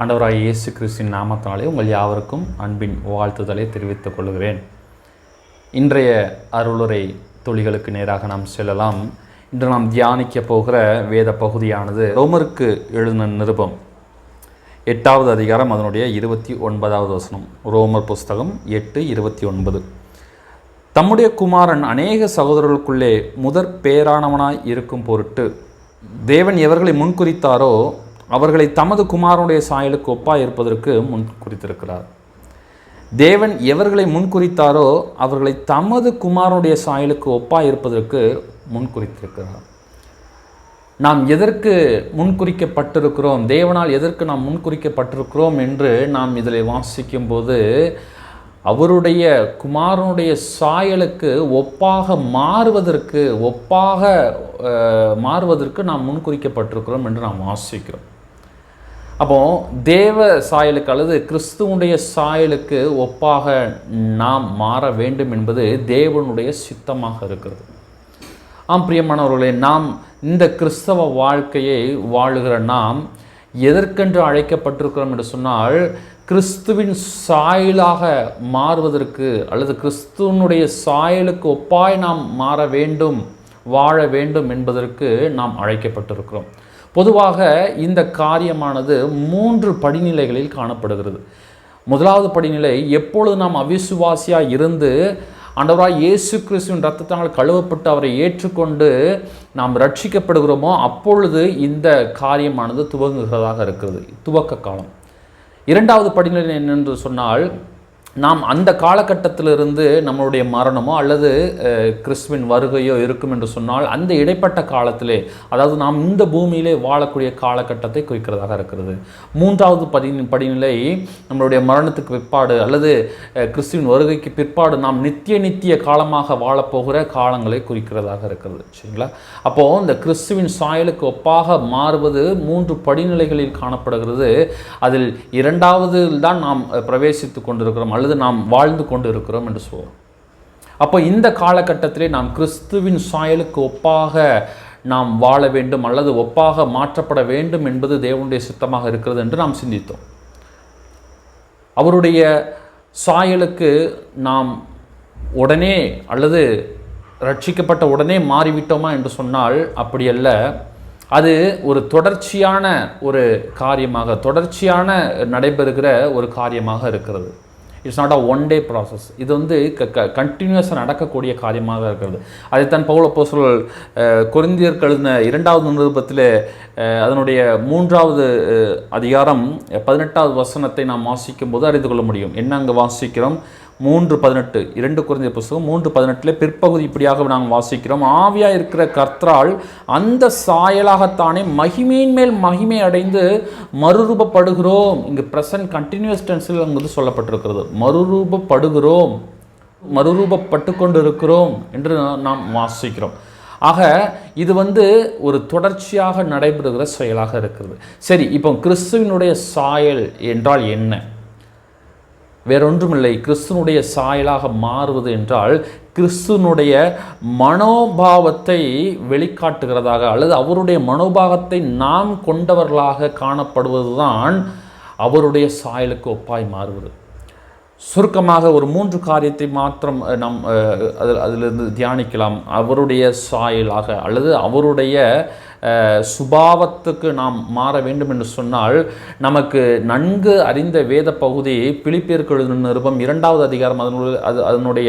ஆண்டவராகிய இயேசு கிறிஸ்துவின் நாமத்தினாலே உங்கள் யாவருக்கும் அன்பின் வாழ்த்துதலை தெரிவித்துக் கொள்கிறேன். இன்றைய அருளுரை துளிகளுக்கு நேராக நாம் செல்லலாம். இன்று நாம் தியானிக்க போகிற வேத பகுதியானது ரோமருக்கு எழுதின நிருபம் 8வது அதிகாரம் அதனுடைய 29வது வசனம். ரோமர் புஸ்தகம் 8:29. தம்முடைய குமாரன் அநேக சகோதரர்களுக்குள்ளே முதற் பேரானவனாய் இருக்கும் பொருட்டு தேவன் எவர்களை முன்குறித்தாரோ அவர்களை தமது குமாரனுடைய சாயலுக்கு ஒப்பாய் இருப்பதற்கு முன்குறித்திருக்கிறார். தேவன் எவர்களை முன்குறித்தாரோ அவர்களை தமது குமாரனுடைய சாயலுக்கு ஒப்பாய் இருப்பதற்கு முன்குறித்திருக்கிறார். நாம் எதற்கு முன்குறிக்கப்பட்டிருக்கிறோம், தேவனால் எதற்கு நாம் முன்குறிக்கப்பட்டிருக்கிறோம் என்று நாம் இதில் வாசிக்கும் போது அவருடைய குமாரனுடைய சாயலுக்கு ஒப்பாக மாறுவதற்கு நாம் முன்குறிக்கப்பட்டிருக்கிறோம் என்று நாம் வாசிக்கிறோம். அப்போ தேவ சாயலுக்கு அல்லது கிறிஸ்துவனுடைய சாயலுக்கு ஒப்பாக நாம் மாற வேண்டும் என்பது தேவனுடைய சித்தமாக இருக்கிறது. பிரியமானவர்களே, நாம் இந்த கிறிஸ்தவ வாழ்க்கையை வாழுகிற நாம் எதற்கென்று அழைக்கப்பட்டிருக்கிறோம் என்று சொன்னால், கிறிஸ்துவின் சாயலாக மாறுவதற்கு அல்லது கிறிஸ்துவனுடைய சாயலுக்கு ஒப்பாய் நாம் மாற வேண்டும், வாழ வேண்டும் என்பதற்கு நாம் அழைக்கப்பட்டிருக்கிறோம். பொதுவாக இந்த காரியமானது 3 படிநிலைகளில் காணப்படுகிறது. முதலாவது படிநிலை, எப்பொழுது நாம் அவிசுவாசியாக இருந்து ஆண்டவராய் இயேசு கிறிஸ்துவின் இரத்தத்தால் கழுவப்பட்டு அவரை ஏற்றுக்கொண்டு நாம் ரட்சிக்கப்படுகிறோமோ அப்பொழுது இந்த காரியமானது துவங்குகிறதாக இருக்கிறது, துவக்க காலம். இரண்டாவது படிநிலை என்னென்று சொன்னால், நாம் அந்த காலகட்டத்திலிருந்து நம்மளுடைய மரணமோ அல்லது கிறிஸ்துவின் வருகையோ இருக்கும் என்று சொன்னால் அந்த இடைப்பட்ட காலத்திலே, அதாவது நாம் இந்த பூமியிலே வாழக்கூடிய காலகட்டத்தை குறிக்கிறதாக இருக்கிறது. மூன்றாவது படிநிலை நம்மளுடைய மரணத்துக்கு பிற்பாடு அல்லது கிறிஸ்துவின் வருகைக்கு பிற்பாடு நாம் நித்திய காலமாக வாழப்போகிற காலங்களை குறிக்கிறதாக இருக்கிறது. சரிங்களா? அப்போது இந்த கிறிஸ்துவின் சாயலுக்கு ஒப்பாக மாறுவது 3 படிநிலைகளில் காணப்படுகிறது. அதில் இரண்டாவதில் தான் நாம் பிரவேசித்து கொண்டிருக்கிறோம் அல்லது நாம் வாழ்ந்து கொண்டு இருக்கிறோம் என்று சொல்வோம். அப்போ இந்த காலகட்டத்திலே நாம் கிறிஸ்துவின் சாயலுக்கு ஒப்பாக நாம் வாழ வேண்டும் அல்லது ஒப்பாக மாற்றப்பட வேண்டும் என்பது தேவனுடைய சித்தமாக இருக்கிறது என்று நாம் சிந்தித்தோம். அவருடைய சாயலுக்கு நாம் உடனே அல்லது ரட்சிக்கப்பட்ட உடனே மாறிவிட்டோமா என்று சொன்னால் அப்படியல்ல. அது ஒரு தொடர்ச்சியான ஒரு காரியமாக, தொடர்ச்சியான நடைபெறுகிற ஒரு காரியமாக இருக்கிறது. It's not a one day process. இது வந்து கண்டினியூஸாக நடக்கக்கூடிய காரியமாக இருக்கிறது. அதைத்தான் பவுல் அப்போஸ்தலர் கொரிந்தியருக்கு எழுதின 2வது நிருபத்தில் அதனுடைய 3வது அதிகாரம் 18வது வசனத்தை நாம் வாசிக்கும் போது அறிந்து கொள்ள முடியும். என்ன அங்கே வாசிக்கிறோம்? 3:18, 2 கொரிந்தியர் புஸ்தகம் 3:18 பிற்பகுதி இப்படியாக நாங்கள் வாசிக்கிறோம். ஆவியாக இருக்கிற கர்த்தரால் அந்த சாயலாகத்தானே மகிமையின் மேல் மகிமை அடைந்து மறுரூபப்படுகிறோம். இங்கு ப்ரெசன்ட் கண்டினியூஸ் டென்ஸில் அங்கு சொல்லப்பட்டிருக்கிறது. மறுரூபப்பட்டு கொண்டு இருக்கிறோம் என்று நாம் வாசிக்கிறோம். ஆக இது வந்து ஒரு தொடர்ச்சியாக நடைபெறுகிற செயலாக இருக்கிறது. சரி, இப்போ கிறிஸ்துவினுடைய சாயல் என்றால் என்ன? வேறொன்றுமில்லை. கிறிஸ்துவனுடைய சாயலாக மாறுவது என்றால் கிறிஸ்துவனுடைய மனோபாவத்தை வெளிக்காட்டுகிறதாக அல்லது அவருடைய மனோபாவத்தை நாம் கொண்டவர்களாக காணப்படுவதுதான் அவருடைய சாயலுக்கு ஒப்பாய் மாறுவது. சுருக்கமாக ஒரு 3 காரியத்தை மாத்திரம் நாம் அதிலிருந்து தியானிக்கலாம். அவருடைய சாயலாக அல்லது அவருடைய சுபாவத்துக்கு நாம் மாற வேண்டும் என்று சொன்னால், நமக்கு நன்கு அறிந்த வேத பகுதி பிலிப்பியருக்கு எழுதின நிருபம் 2வது அதிகாரம் அதனுடைய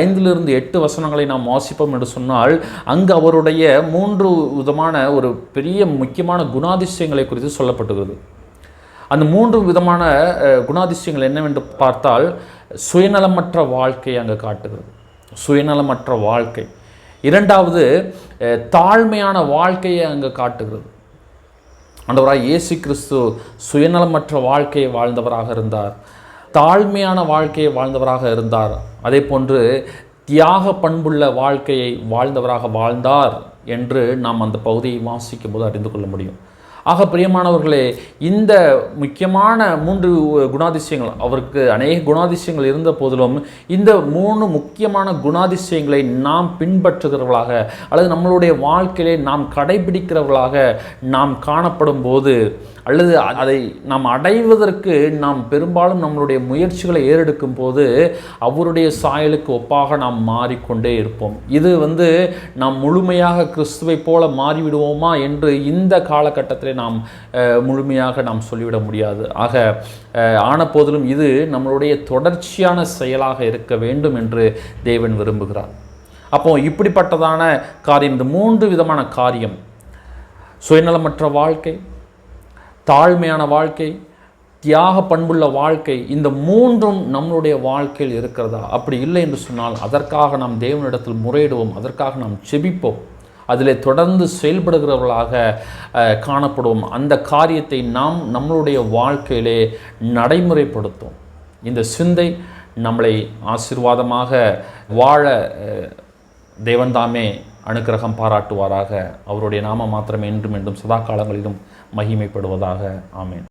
5-8 வசனங்களை நாம் வாசிப்போம் என்று சொன்னால், அங்கு அவருடைய 3 விதமான ஒரு பெரிய முக்கியமான குணாதிசயங்களை குறித்து சொல்லப்பட்டுகிறது. அந்த 3 விதமான குணாதிசயங்கள் என்னவென்று பார்த்தால், சுயநலமற்ற வாழ்க்கை அங்கே காட்டுகிறது. சுயநலமற்ற வாழ்க்கை. இரண்டாவது, தாழ்மையான வாழ்க்கையை அங்கே காட்டுகிறது. ஆண்டவராய் இயேசு கிறிஸ்து சுயநலமற்ற வாழ்க்கையை வாழ்ந்தவராக இருந்தார், தாழ்மையான வாழ்க்கையை வாழ்ந்தவராக இருந்தார். அதே போன்று தியாக பண்புள்ள வாழ்க்கையை வாழ்ந்தவராக வாழ்ந்தார் என்று நாம் அந்த பகுதியை வாசிக்கும் போது அறிந்து கொள்ள முடியும். ஆக பிரியமானவர்களே, இந்த முக்கியமான 3 குணாதிசயங்கள், அவருக்கு அநேக குணாதிசயங்கள் இருந்த போதிலும் இந்த 3 முக்கியமான குணாதிசயங்களை நாம் பின்பற்றுகிறவர்களாக அல்லது நம்மளுடைய வாழ்க்கையிலே நாம் கடைபிடிக்கிறவர்களாக நாம் காணப்படும் போது, அல்லது அதை நாம் அடைவதற்கு நாம் பெரும்பாலும் நம்மளுடைய முயற்சிகளை ஏறெடுக்கும் போது அவருடைய சாயலுக்கு ஒப்பாக நாம் மாறிக்கொண்டே இருப்போம். இது நாம் முழுமையாக கிறிஸ்துவை போல மாறிவிடுவோமா என்று இந்த காலகட்டத்தில் நாம் முழுமையாக நாம் சொல்லிவிட முடியாது. ஆன போதிலும் இது நம்மளுடைய தொடர்ச்சியான செயலாக இருக்க வேண்டும் என்று தேவன் விரும்புகிறார். அப்போ இப்படிப்பட்டதான காரியம், இந்த 3 விதமான காரியம், சுயநலமற்ற வாழ்க்கை, தாழ்மையான வாழ்க்கை, தியாக பண்புள்ள வாழ்க்கை, இந்த 3ம் நம்மளுடைய வாழ்க்கையில் இருக்கிறதா? அப்படி இல்லை என்று சொன்னால் அதற்காக நாம் தேவனிடத்தில் முறையிடுவோம், அதற்காக நாம் செபிப்போம், அதில் தொடர்ந்து செயல்படுகிறவர்களாக காணப்படுவோம். அந்த காரியத்தை நாம் நம்மளுடைய வாழ்க்கையிலே நடைமுறைப்படுத்தும். இந்த சிந்தை நம்மளை ஆசீர்வாதமாக வாழ தேவன்தாமே அனுக்கிரகம் பாராட்டுவாராக. அவருடைய நாமம் மாத்திரமே என்றும் என்றும் சதா காலங்களிலும் மகிமைப்படுவதாக. ஆமென்.